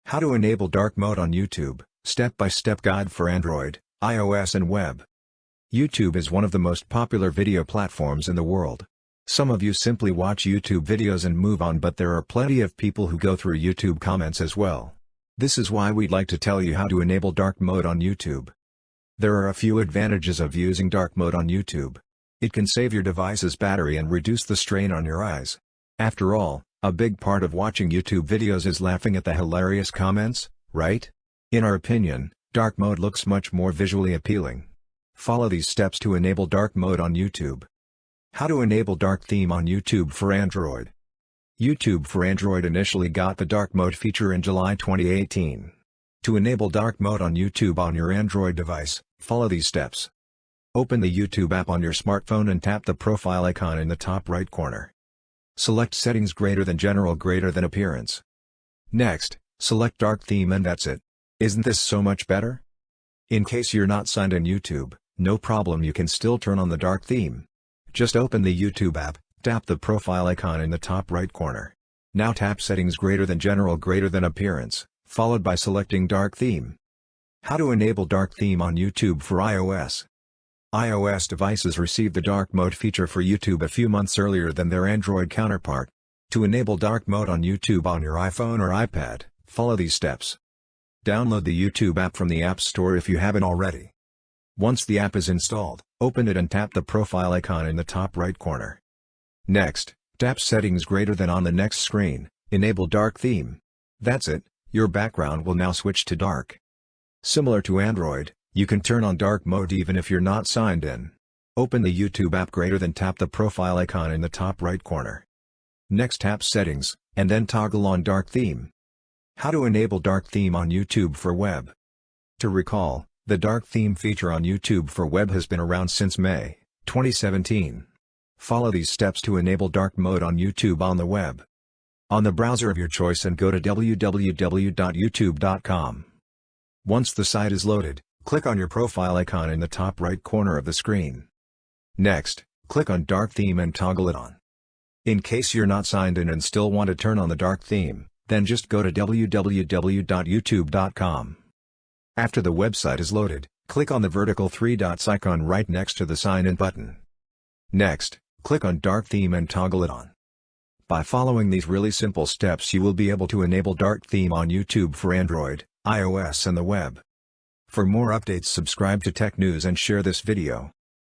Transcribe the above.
How to enable dark mode on YouTube, step-by-step guide for Android, iOS and web. YouTube is one of the most popular video platforms in the world. Some of you simply watch YouTube videos and move on, but there are plenty of people who go through YouTube comments as well. This is why we'd like to tell you how to enable dark mode on YouTube. There are a few advantages of using dark mode on YouTube. It can save your device's battery and reduce the strain on your eyes. After all, a big part of watching YouTube videos is laughing at the hilarious comments, right? In our opinion, dark mode looks much more visually appealing. Follow these steps to enable dark mode on YouTube. How to enable dark theme on YouTube for Android. YouTube for Android initially got the dark mode feature in July 2018. To enable dark mode on YouTube on your Android device, follow these steps. Open the YouTube app on your smartphone and tap the profile icon in the top right corner. Select Settings greater than General greater than Appearance. Next, select Dark Theme and that's it. Isn't this so much better? In case you're not signed in YouTube, no problem, you can still turn on the dark theme. Just open the YouTube app, tap the profile icon in the top right corner. Now tap Settings greater than General greater than Appearance, followed by selecting Dark Theme. How to enable dark theme on YouTube for iOS. iOS devices received the dark mode feature for YouTube a few months earlier than their Android counterpart. To enable dark mode on YouTube on your iPhone or iPad, follow these steps. Download the YouTube app from the App Store if you haven't already. Once the app is installed, open it and tap the profile icon in the top right corner. Next, tap Settings greater than on the next screen, enable dark theme. That's it, your background will now switch to dark. Similar to Android, you can turn on dark mode even if you're not signed in. Open the YouTube app greater than tap the profile icon in the top right corner. Next tap Settings, and then toggle on dark theme. How to enable dark theme on YouTube for web. To recall, the dark theme feature on YouTube for web has been around since May 2017. Follow these steps to enable dark mode on YouTube on the web. On the browser of your choice and go to www.youtube.com. Once the site is loaded, click on your profile icon in the top right corner of the screen. Next, click on Dark Theme and toggle it on. In case you're not signed in and still want to turn on the dark theme, then just go to www.youtube.com. After the website is loaded, click on the vertical three dots icon right next to the Sign In button. Next, click on Dark Theme and toggle it on. By following these really simple steps, you will be able to enable dark theme on YouTube for Android, iOS and the web. For more updates, subscribe to Tech News and share this video.